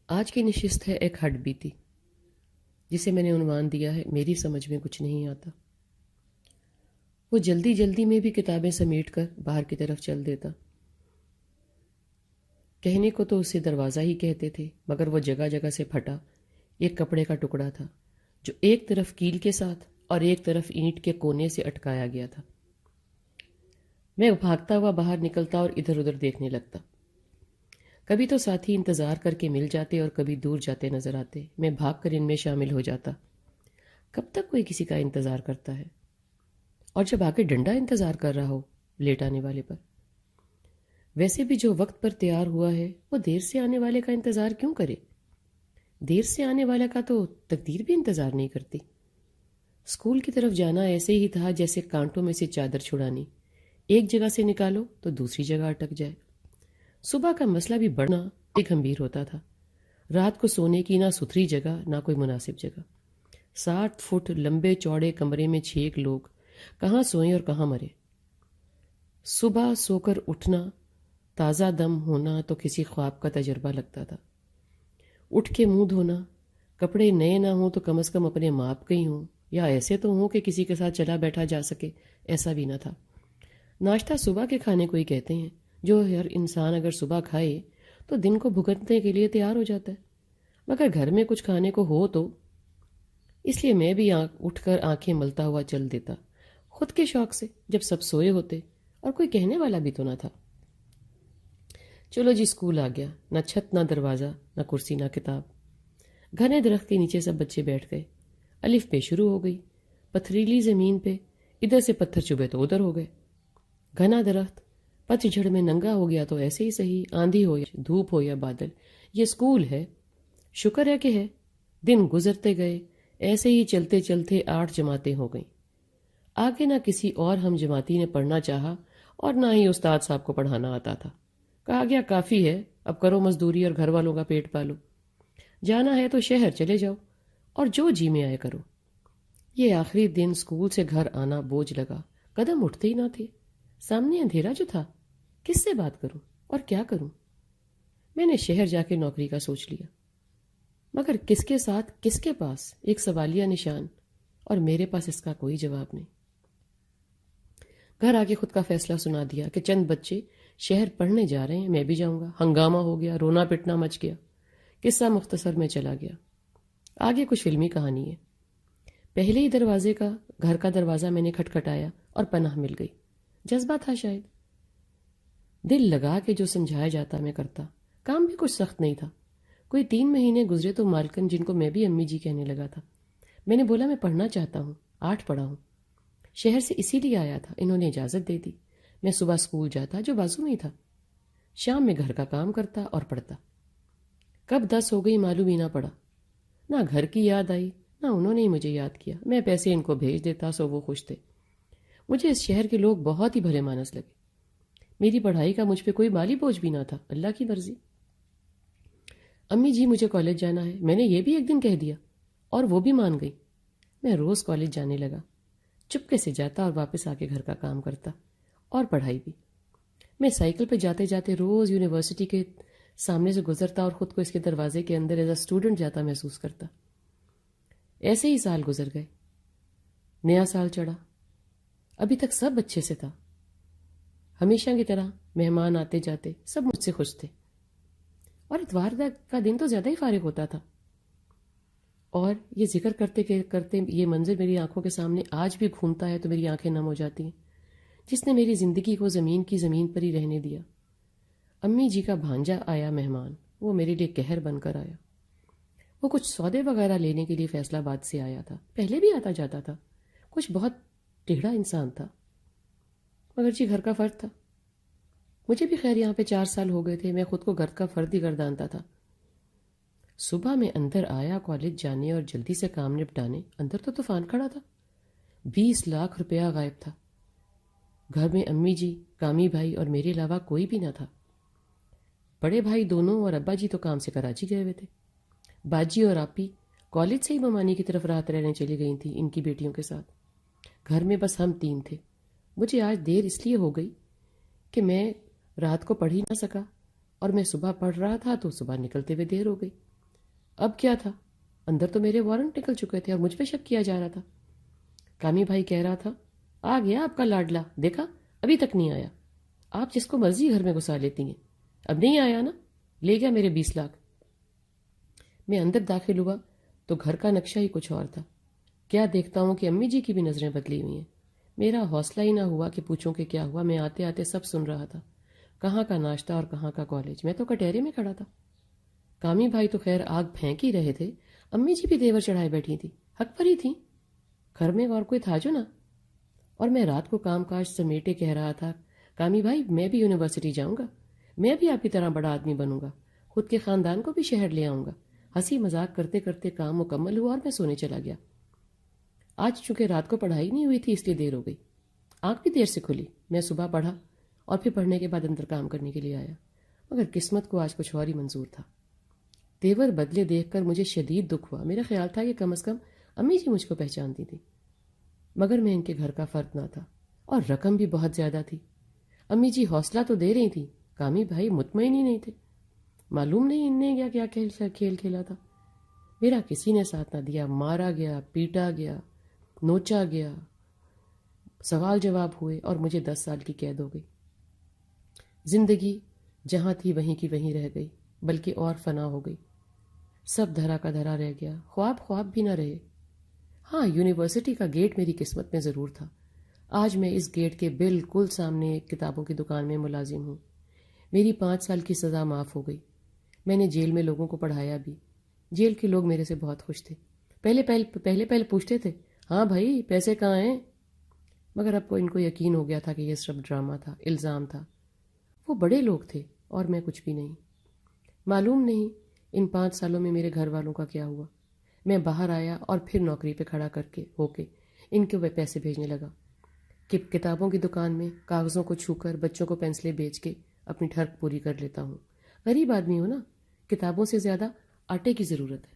آج کی نشست ہے ایک ہڈ بیتی، جسے میں نے عنوان دیا ہے میری سمجھ میں کچھ نہیں آتا۔ وہ جلدی جلدی میں بھی کتابیں سمیٹ کر باہر کی طرف چل دیتا۔ کہنے کو تو اسے دروازہ ہی کہتے تھے، مگر وہ جگہ جگہ سے پھٹا ایک کپڑے کا ٹکڑا تھا جو ایک طرف کیل کے ساتھ اور ایک طرف اینٹ کے کونے سے اٹکایا گیا تھا۔ میں بھاگتا ہوا باہر نکلتا اور ادھر ادھر دیکھنے لگتا۔ کبھی تو ساتھی انتظار کر کے مل جاتے اور کبھی دور جاتے نظر آتے۔ میں بھاگ کر ان میں شامل ہو جاتا۔ کب تک کوئی کسی کا انتظار کرتا ہے؟ اور جب آگے ڈنڈا انتظار کر رہا ہو لیٹ آنے والے پر۔ ویسے بھی جو وقت پر تیار ہوا ہے وہ دیر سے آنے والے کا انتظار کیوں کرے؟ دیر سے آنے والا کا تو تقدیر بھی انتظار نہیں کرتی۔ اسکول کی طرف جانا ایسے ہی تھا جیسے کانٹوں میں سے چادر چھڑانی، ایک جگہ سے نکالو تو دوسری جگہ اٹک جائے۔ صبح کا مسئلہ بھی بڑا گمبھیر ہوتا تھا۔ رات کو سونے کی نہ ستھری جگہ نہ کوئی مناسب جگہ۔ 60 فٹ لمبے چوڑے کمرے میں 6 لوگ کہاں سوئیں اور کہاں مرے۔ صبح سو کر اٹھنا، تازہ دم ہونا تو کسی خواب کا تجربہ لگتا تھا۔ اٹھ کے منہ دھونا، کپڑے نئے نہ ہوں تو کم از کم اپنے ماپ کے ہی ہوں، یا ایسے تو ہوں کہ کسی کے ساتھ چلا بیٹھا جا سکے، ایسا بھی نہ تھا۔ ناشتہ صبح کے کھانے کو ہی کہتے ہیں، جو ہر انسان اگر صبح کھائے تو دن کو بھگتنے کے لیے تیار ہو جاتا ہے، مگر گھر میں کچھ کھانے کو ہو تو۔ اس لیے میں بھی اٹھ کر آنکھیں ملتا ہوا چل دیتا، خود کے شوق سے، جب سب سوئے ہوتے اور کوئی کہنے والا بھی تو نہ تھا۔ چلو جی، اسکول آ گیا۔ نہ چھت نہ دروازہ، نہ کرسی نہ کتاب۔ گھنے درخت کے نیچے سب بچے بیٹھ گئے۔ الف پہ شروع ہو گئی۔ پتھریلی زمین پہ ادھر سے پتھر چبھے تو ادھر ہو گئے۔ گھنا درخت پتھ جھڑ میں ننگا ہو گیا تو ایسے ہی صحیح، آندھی ہو یا دھوپ ہو یا بادل، یہ اسکول ہے، شکر ہے کہ ہے۔ دن گزرتے گئے، ایسے ہی چلتے چلتے 8 جماعتیں ہو گئیں۔ آگے نہ کسی اور ہم جماعتی نے پڑھنا چاہا اور نہ ہی استاد صاحب کو پڑھانا آتا تھا۔ کہا گیا کافی ہے، اب کرو مزدوری اور گھر والوں کا پیٹ پالو۔ جانا ہے تو شہر چلے جاؤ اور جو جی میں آئے کرو۔ یہ آخری دن اسکول سے گھر آنا بوجھ لگا، قدم اٹھتے ہی نہ تھے۔ سامنے اندھیرا جو تھا، کس سے بات کروں اور کیا کروں؟ میں نے شہر جا کے نوکری کا سوچ لیا، مگر کس کے ساتھ، کس کے پاس؟ ایک سوالیہ نشان، اور میرے پاس اس کا کوئی جواب نہیں۔ گھر آ کے خود کا فیصلہ سنا دیا کہ چند بچے شہر پڑھنے جا رہے ہیں، میں بھی جاؤں گا۔ ہنگامہ ہو گیا، رونا پٹنا مچ گیا۔ قصہ مختصر میں چلا گیا، آگے کچھ فلمی کہانی ہے۔ پہلے ہی دروازے کا، گھر کا دروازہ میں نے کھٹکھٹایا اور پناہ مل گئی۔ جذبہ تھا شاید، دل لگا کے جو سمجھایا جاتا میں کرتا۔ کام بھی کچھ سخت نہیں تھا۔ کوئی 3 مہینے گزرے تو مالکن، جن کو میں بھی امی جی کہنے لگا تھا، میں نے بولا میں پڑھنا چاہتا ہوں، 8 پڑھا ہوں، شہر سے اسی لیے آیا تھا۔ انہوں نے اجازت دے دی۔ میں صبح اسکول جاتا جو بازو میں ہی تھا، شام میں گھر کا کام کرتا اور پڑھتا۔ کب 10 ہو گئی معلوم ہی نہ پڑا۔ نہ گھر کی یاد آئی، نہ انہوں نے ہی مجھے یاد کیا۔ میں پیسے ان کو بھیج دیتا سو وہ خوش تھے۔ مجھے اس شہر کے لوگ بہت ہی بھلے مانس لگے۔ میری پڑھائی کا مجھ پہ کوئی مالی بوجھ بھی نہ تھا، اللہ کی مرضی۔ امی جی مجھے کالج جانا ہے، میں نے یہ بھی ایک دن کہہ دیا اور وہ بھی مان گئی۔ میں روز کالج جانے لگا، چپکے سے جاتا اور واپس آ کے گھر کا کام کرتا اور پڑھائی بھی۔ میں سائیکل پہ جاتے جاتے روز یونیورسٹی کے سامنے سے گزرتا اور خود کو اس کے دروازے کے اندر ایز اے اسٹوڈنٹ جاتا محسوس کرتا۔ ایسے ہی سال گزر گئے، نیا سال چڑھا۔ ابھی تک سب اچھے سے تھا، ہمیشہ کی طرح مہمان آتے جاتے، سب مجھ سے خوش تھے، اور اتوار کا دن تو زیادہ ہی فارغ ہوتا تھا۔ اور یہ ذکر کرتے کرتے یہ منظر میری آنکھوں کے سامنے آج بھی گھومتا ہے تو میری آنکھیں نم ہو جاتی ہیں۔ جس نے میری زندگی کو زمین کی زمین پر ہی رہنے دیا۔ امی جی کا بھانجا آیا مہمان، وہ میرے لیے قہر بن کر آیا۔ وہ کچھ سودے وغیرہ لینے کے لیے فیصل آباد سے آیا تھا، پہلے بھی آتا جاتا تھا، کچھ بہت ٹیڑھا انسان تھا، مگر جی گھر کا فرد تھا۔ مجھے بھی خیر یہاں پہ 4 سال ہو گئے تھے، میں خود کو گھر کا فرد ہی گردانتا تھا۔ صبح میں اندر آیا کالج جانے اور جلدی سے کام نپٹانے، اندر تو طوفان کھڑا تھا۔ 20 لاکھ روپیہ غائب تھا۔ گھر میں امی جی، کامی بھائی اور میرے علاوہ کوئی بھی نہ تھا۔ بڑے بھائی دونوں اور ابا جی تو کام سے کراچی گئے ہوئے تھے۔ باجی اور آپی کالج سے ہی ممانی کی طرف رات رہنے چلی گئی تھیں ان کی بیٹیوں کے ساتھ۔ گھر میں بس ہم 3 تھے۔ مجھے آج دیر اس لیے ہو گئی کہ میں رات کو پڑھ ہی نہ سکا، اور میں صبح پڑھ رہا تھا تو صبح نکلتے ہوئے دیر ہو گئی۔ اب کیا تھا؟ اندر تو میرے وارنٹ نکل چکے تھے اور مجھ پہ شک کیا جا رہا تھا۔ کامی بھائی کہہ رہا تھا، آ گیا آپ کا لاڈلا، دیکھا ابھی تک نہیں آیا، آپ جس کو مرضی گھر میں گھسا لیتی ہیں، اب نہیں آیا نا، لے گیا میرے 20 لاکھ۔ میں اندر داخل ہوا تو گھر کا نقشہ ہی کچھ اور تھا۔ کیا دیکھتا ہوں کہ امی جی کی بھی نظریں بدلی ہوئی ہیں۔ میرا حوصلہ ہی نہ ہوا کہ پوچھوں کہ کیا ہوا، میں آتے آتے سب سن رہا تھا، کہاں کا ناشتہ اور کہاں کا کالج، میں تو کٹہرے میں کھڑا تھا۔ کامی بھائی تو خیر آگ پھینک ہی رہے تھے، امی جی بھی دیور چڑھائے بیٹھی تھی، حق پر ہی تھیں، گھر میں اور کوئی تھا جو نہ۔ اور میں رات کو کام کاج سمیٹے کہہ رہا تھا، کامی بھائی میں بھی یونیورسٹی جاؤں گا، میں بھی آپ کی طرح بڑا آدمی بنوں گا، خود کے خاندان کو بھی شہر لے آؤں گا۔ ہنسی مذاق کرتے کرتے کام مکمل ہوا اور میں سونے چلا گیا۔ آج چونکہ رات کو پڑھائی نہیں ہوئی تھی اس لیے دیر ہو گئی، آنکھ بھی دیر سے کھلی۔ میں صبح پڑھا اور پھر پڑھنے کے بعد اندر کام کرنے کے لیے آیا، مگر قسمت کو آج کچھ اور ہی منظور تھا۔ تیور بدلے دیکھ کر مجھے شدید دکھ ہوا۔ میرا خیال تھا کہ کم از کم امی جی مجھ کو پہچانتی تھی، مگر میں ان کے گھر کا فرد نہ تھا، اور رقم بھی بہت زیادہ تھی۔ امی جی حوصلہ تو دے رہی تھی، کامی بھائی مطمئن ہی نہیں تھے۔ معلوم نہیں ان نے کیا کھیل کھیلا تھا۔ میرا کسی نے ساتھ نہ دیا، مارا گیا، پیٹا گیا، نوچا گیا، سوال جواب ہوئے اور مجھے 10 سال کی قید ہو گئی۔ زندگی جہاں تھی وہیں کی وہیں رہ گئی، بلکہ اور فنا ہو گئی۔ سب دھرا کا دھرا رہ گیا، خواب خواب بھی نہ رہے۔ ہاں، یونیورسٹی کا گیٹ میری قسمت میں ضرور تھا۔ آج میں اس گیٹ کے بالکل سامنے ایک کتابوں کی دکان میں ملازم ہوں۔ میری 5 سال کی سزا معاف ہو گئی۔ میں نے جیل میں لوگوں کو پڑھایا بھی۔ جیل کے لوگ میرے سے بہت خوش تھے۔ پہلے پوچھتے تھے، ہاں بھائی پیسے کہاں ہیں؟ مگر اب ان کو یقین ہو گیا تھا کہ یہ صرف ڈرامہ تھا، الزام تھا۔ وہ بڑے لوگ تھے اور میں کچھ بھی نہیں۔ معلوم نہیں ان 5 سالوں میں میرے گھر والوں کا کیا ہوا۔ میں باہر آیا اور پھر نوکری پہ کھڑا ہو کے ان کے پیسے بھیجنے لگا کہ کتابوں کی دکان میں کاغذوں کو چھو کر بچوں کو پینسلیں بیچ کے اپنی ٹھرک پوری کر لیتا ہوں۔ غریب آدمی ہوں نا، کتابوں سے زیادہ آٹے کی ضرورت ہے۔